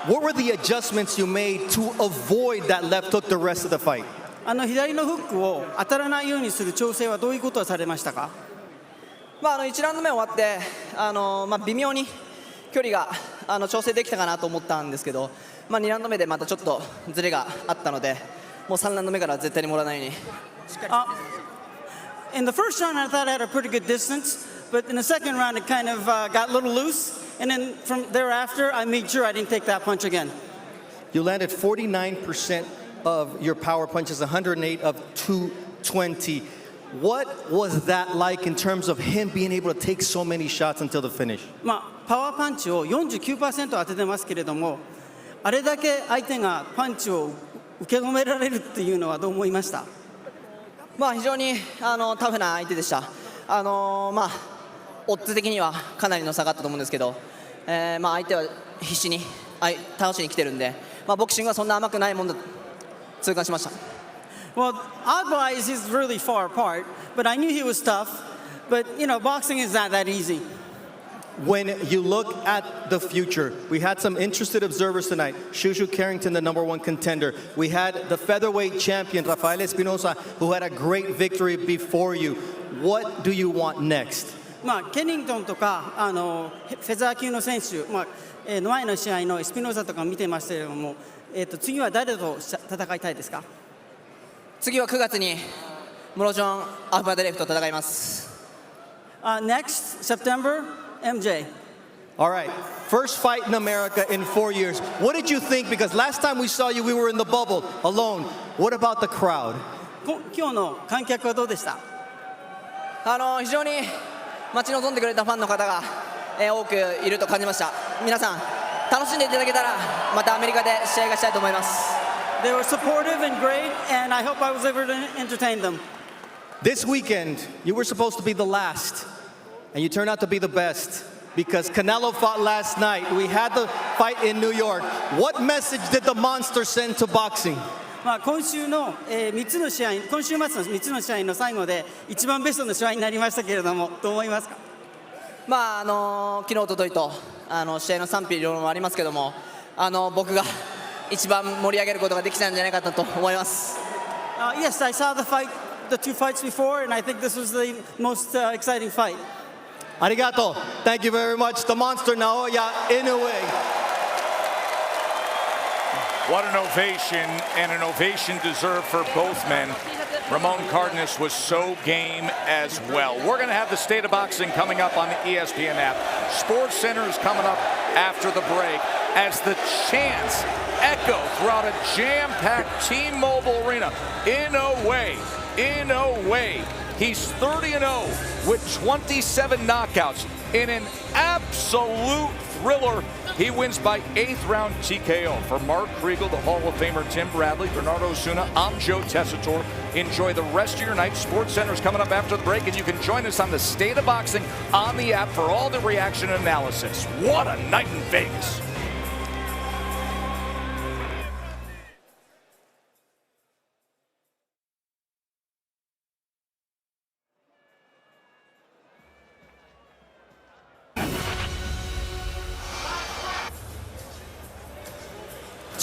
Speaker 7: What were the adjustments you made to avoid that left hook the rest of the fight?
Speaker 6: 左のフックを当たらないようにする調整はどういうことをされましたか
Speaker 9: ？1ラウンド目終わって、微妙に距離が調整できたかなと思ったんですけど、2ラウンド目でまたちょっとズレがあったので、もう3ラウンド目から絶対にもらわないようにしっかり。
Speaker 6: In the first round, I thought I had a pretty good distance, but in the second round, it kind of got a little loose. And then from thereafter, I made sure I didn't take that punch again.
Speaker 7: You landed 49% of your power punches, 108 of 220. What was that like in terms of him being able to take so many shots until the finish?
Speaker 6: パワーパンチを 49% 当ててますけれども、あれだけ相手がパンチを受け止められるっていうのはどう思いました？
Speaker 9: 非常にタフな相手でした。オッズ的にはかなりの差があったと思うんですけど、相手は必死に倒しに来てるんで、ボクシングはそんな甘くないもんだと痛感しました。
Speaker 6: Well, odds-wise, he's really far apart, but I knew he was tough. But, boxing is not that easy.
Speaker 7: When you look at the future, we had some interested observers tonight. Shushu Carrington, the #1 contender. We had the featherweight champion, Rafael Espinosa, who had a great victory before you. What do you want next?
Speaker 6: ケニントンとかフェザー級の選手、前の試合のエスピノザとか見てましたけれども、次は誰と戦いたいですか？
Speaker 9: 次は9月にムロジョン・アフマデレフと戦います。
Speaker 6: Next September, MJ.
Speaker 7: All right, first fight in America in 4 years. What did you think? Because last time we saw you, we were in the bubble alone. What about the crowd?
Speaker 6: 今日の観客はどうでした？
Speaker 9: 非常に待ち望んでくれたファンの方が多くいると感じました。皆さん楽しんでいただけたらまたアメリカで試合がしたいと思います。
Speaker 6: They were supportive and great, and I hope I was able to entertain them.
Speaker 7: This weekend, you were supposed to be the last, and you turned out to be the best because Canelo fought last night. We had the fight in New York. What message did the monster send to boxing?
Speaker 6: 今週の、3つの試合、今週末の3つの試合の最後で一番ベストの試合になりましたけれども、どう思いますか？
Speaker 9: 昨日、おとといと試合の賛否両論もありますけども、僕が一番盛り上げることができたんじゃないかなと思います。
Speaker 6: Yes, I saw the two fights before, and I think this was the most exciting fight.
Speaker 7: Arigato. Thank you very much. The monster Naoya Inoue.
Speaker 1: What an ovation, and an ovation deserved for both men. Ramon Cardenas was so game as well. We're going to have the State of Boxing coming up on the ESPN app. Sports Center is coming up after the break as the chants echo throughout a jam-packed T-Mobile Arena. Inoue. He's 30-0 with 27 knockouts in an absolute thriller. He wins by 8th round TKO. For Mark Kriegel, the Hall of Famer Tim Bradley, Bernardo Osuna, I'm Joe Tessitore. Enjoy the rest of your night. Sports Center is coming up after the break, and you can join us on the State of Boxing on the app for all the reaction and analysis. What a night in Vegas.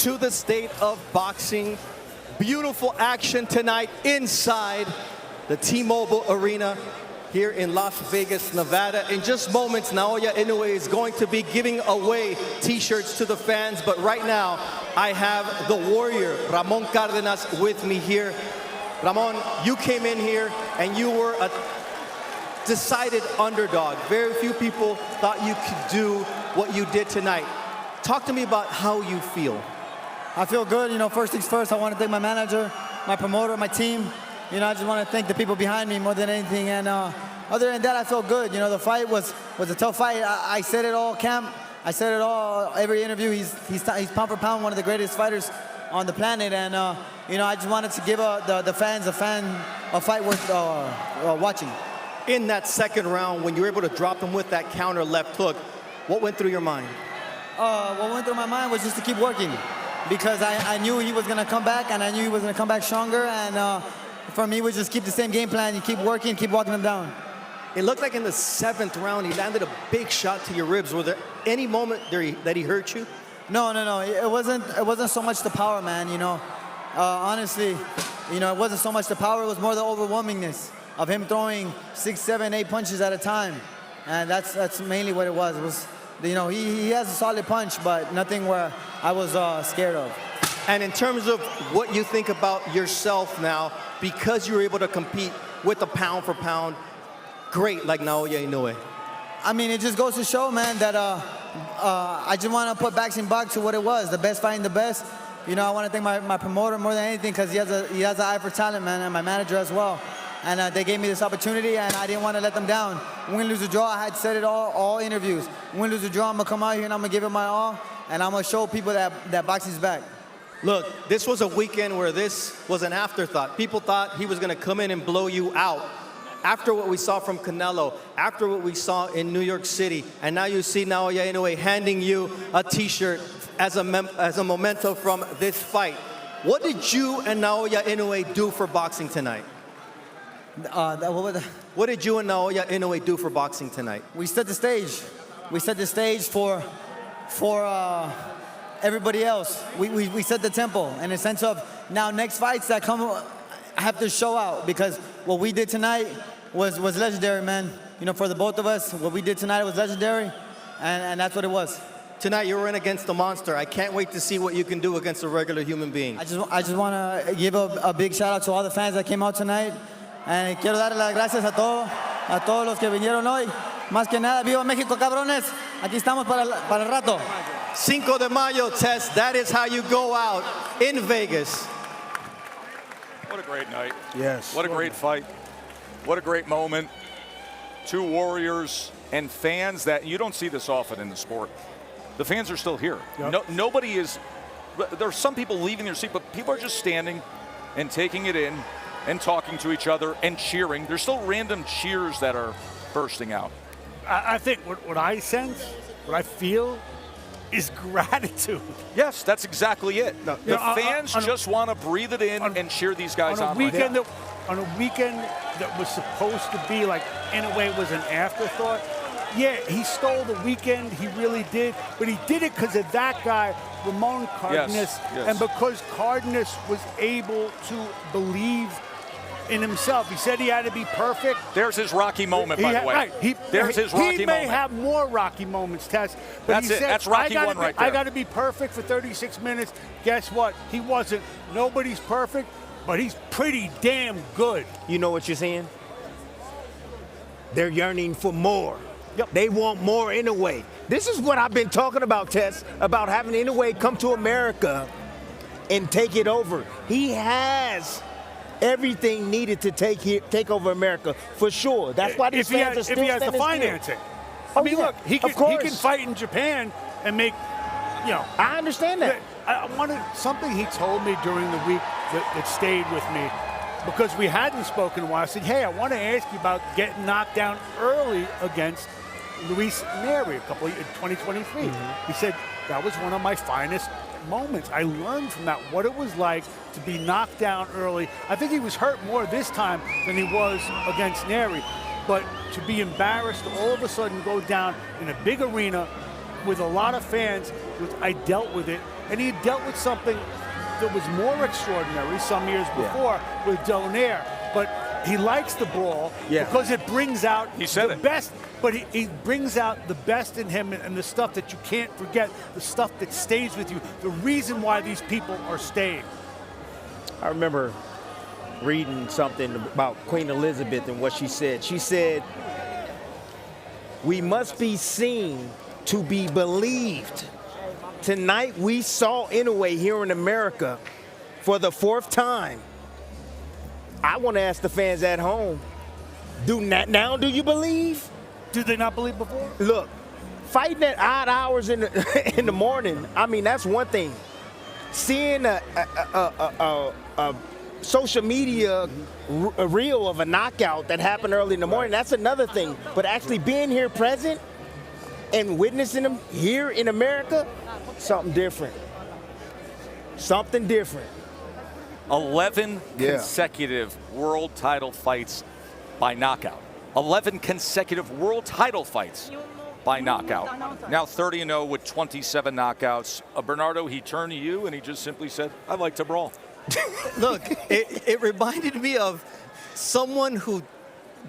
Speaker 7: To the State of Boxing. Beautiful action tonight inside the T-Mobile Arena here in Las Vegas, Nevada. In just moments, Naoya Inoue is going to be giving away t-shirts to the fans, but right now I have the warrior, Ramon Cardenas, with me here. Ramon, you came in here and you were a decided underdog. Very few people thought you could do what you did tonight. Talk to me about how you feel.
Speaker 10: I feel good. First things first, I want to thank my manager, my promoter, my team. I just want to thank the people behind me more than anything. And other than that, I feel good. The fight was a tough fight. I said it all, camp. I said it all, every interview. He's pound for pound one of the greatest fighters on the planet. And, I just wanted to give the fans a fight worth watching.
Speaker 7: In that second round, when you were able to drop him with that counter left hook, what went through your mind?
Speaker 10: What went through my mind was just to keep working. Because I knew he was going to come back, and I knew he was going to come back stronger. And for me, it was just keep the same game plan. You keep working, keep walking him down.
Speaker 7: It looked like in the 7th round, he landed a big shot to your ribs. Was there any moment that he hurt you?
Speaker 10: No. It wasn't so much the power, man. Honestly, it wasn't so much the power. It was more the overwhelmingness of him throwing 6, 7, 8 punches at a time. And that's mainly what it was. It was, he has a solid punch, but nothing where I was scared of.
Speaker 7: And in terms of what you think about yourself now, because you were able to compete with a pound for pound great like Naoya Inoue.
Speaker 10: I mean, it just goes to show, man, that I just want to put boxing back to what it was, the best fighting the best. I want to thank my promoter more than anything because he has an eye for talent, man, and my manager as well. And they gave me this opportunity, and I didn't want to let them down. Win, lose, or draw, I had said it all interviews. Win, lose, or draw, I'm going to come out here and I'm going to give it my all, and I'm going to show people that boxing's back.
Speaker 7: Look, this was a weekend where this was an afterthought. People thought he was going to come in and blow you out. After what we saw from Canelo, after what we saw in New York City, and now you see Naoya Inoue handing you a T-shirt as a memento from this fight. What did you and Naoya Inoue do for boxing tonight? What did you and Naoya Inoue do for boxing tonight?
Speaker 10: We set the stage. We set the stage for everybody else. We set the tempo in the sense of now next fights that come have to show out because what we did tonight was legendary, man. For the both of us, what we did tonight was legendary, and that's what it was.
Speaker 7: Tonight you were in against the monster. I can't wait to see what you can do against a regular human being.
Speaker 10: I just want to give a big shout out to all the fans that came out tonight. And quiero darle las gracias a todos los que vinieron hoy. Más que nada, viva México, cabrones. Aquí estamos para el rato.
Speaker 7: 5 de Mayo, Tess. That is how you go out in Vegas.
Speaker 1: What a great night.
Speaker 4: Yes.
Speaker 1: What a great fight. What a great moment. Two warriors and fans that you don't see this often in the sport. The fans are still here. Yep. Nobody is. There are some people leaving their seat, but people are just standing and taking it in. and talking to each other and cheering. There's still random cheers that are bursting out.
Speaker 8: I think what I sense, what I feel, is gratitude.
Speaker 1: Yes, that's exactly it.
Speaker 8: No,
Speaker 1: the fans just want to breathe it in and cheer these guys on.
Speaker 8: On a weekend that was supposed to be like, in a way, was an afterthought. Yeah, he stole the weekend, he really did, but he did it because of that guy, Ramon Cardenas,
Speaker 1: yes.
Speaker 8: and because Cardenas was able to believe in himself. He said he had to be perfect.
Speaker 1: There's his Rocky moment, by the way.
Speaker 8: Right.
Speaker 1: There's his Rocky moment.
Speaker 8: He may have more Rocky moments, Tess. But
Speaker 1: That's
Speaker 8: he
Speaker 1: it.
Speaker 8: said,
Speaker 1: That's Rocky one right there.
Speaker 8: I got to be perfect for 36 minutes. Guess what? He wasn't. Nobody's perfect, but he's pretty damn good.
Speaker 4: You know what you're saying? They're yearning for more.
Speaker 8: Yep.
Speaker 4: They want more Inoue. This is what I've been talking about, Tess, about having Inoue come to America and take it over. He has everything needed to take over America, for sure. That's why these fans are still
Speaker 8: if he has the
Speaker 4: standing
Speaker 8: financing.
Speaker 4: Oh,
Speaker 8: I mean,
Speaker 4: yeah,
Speaker 8: look, he can fight in Japan and make, you know.
Speaker 4: I understand that.
Speaker 8: I wanted something he told me during the week that stayed with me, because we hadn't spoken in a while. I said, hey, I want to ask you about getting knocked down early against Luis Neri in 2023. He said, that was one of my finest moments. I learned from that what it was like to be knocked down early. I think he was hurt more this time than he was against Neri, but to be embarrassed to all of a sudden go down in a big arena with a lot of fans, I dealt with it, and he dealt with something that was more extraordinary some years before with Donaire, but he likes the brawl because it brings out the best. But he brings out the best in him and the stuff that you can't forget, the stuff that stays with you, the reason why these people are staying.
Speaker 4: I remember reading something about Queen Elizabeth and what she said. She said, we must be seen to be believed. Tonight we saw Inoue here in America for the 4th time. I want to ask the fans at home, do you believe?
Speaker 8: Did they not believe before?
Speaker 4: Look, fighting at odd hours in the morning, I mean, that's one thing. Seeing a social media reel of a knockout that happened early in the morning, that's another thing. But actually being here present and witnessing them here in America, something different. Something different.
Speaker 1: 11 consecutive world title fights by knockout. 11 consecutive world title fights by knockout. Now 30-0 with 27 knockouts. Bernardo, he turned to you and he just simply said, I like to brawl.
Speaker 7: Look, it reminded me of someone who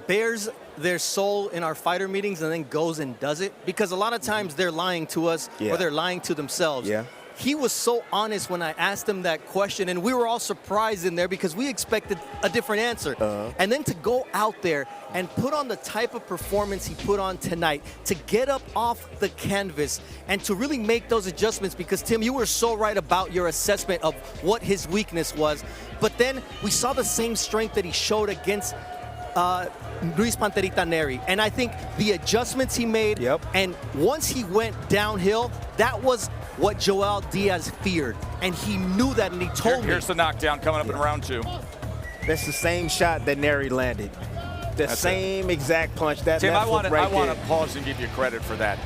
Speaker 7: bears their soul in our fighter meetings and then goes and does it, because a lot of times they're lying to us or they're lying to themselves. He was so honest when I asked him that question, and we were all surprised in there because we expected a different answer. And then to go out there and put on the type of performance he put on tonight, to get up off the canvas and to really make those adjustments, because Tim, you were so right about your assessment of what his weakness was. But then we saw the same strength that he showed against Luis Panterita Neri. And I think the adjustments he made, and once he went downhill, that was what Joel Diaz feared. And he knew that, and he told me.
Speaker 1: Here's the knockdown coming up in round 2.
Speaker 4: That's the same shot that Neri landed. The same exact punch. That
Speaker 1: Tim, I want
Speaker 4: to
Speaker 1: pause and give you credit for that.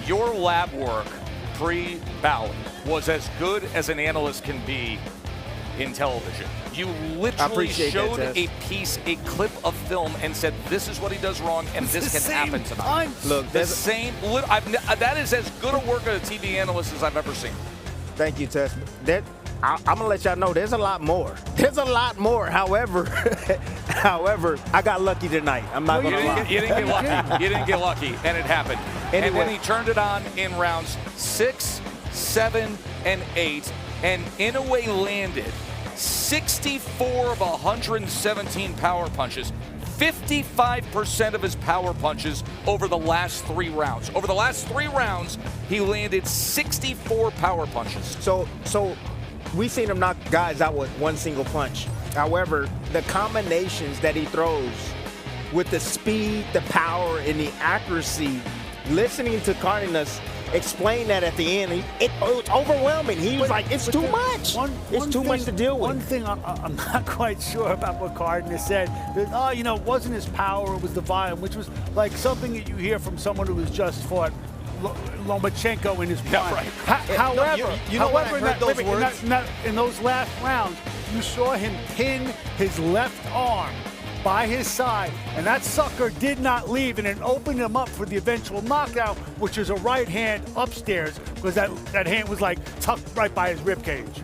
Speaker 1: Your lab work pre-bout was as good as an analyst can be in television. You literally showed a clip of film and said, this is what he does wrong and this can happen tonight.
Speaker 4: Look,
Speaker 1: that is as good a work of a TV analyst as I've ever seen.
Speaker 4: Thank you, Tess. I'm going to let y'all know there's a lot more. There's a lot more. However, I got lucky tonight. I'm not going to lie.
Speaker 1: You didn't get lucky. You didn't get lucky, and it happened. Anyway. And then he turned it on in rounds 6, 7, and 8, and Inoue landed 64 of 117 power punches, 55% of his power punches over the last 3 rounds. Over the last 3 rounds, he landed 64 power punches.
Speaker 4: So we've seen him knock guys out with one single punch. However, the combinations that he throws with the speed, the power, and the accuracy, listening to Cardenas, explained that at the end. It was overwhelming. He was like, it's too much. It's too much to deal with.
Speaker 8: One thing I'm not quite sure about what Cardenas said. That, you know, it wasn't his power, it was the volume, which was like something that you hear from someone who has just fought Lomachenko in his prime.
Speaker 1: Yeah, right.
Speaker 8: However,
Speaker 7: you know when I heard those words?
Speaker 8: in those last rounds, you saw him pin his left arm by his side, and that sucker did not leave, and it opened him up for the eventual knockout, which is a right hand upstairs, because that hand was like tucked right by his rib cage.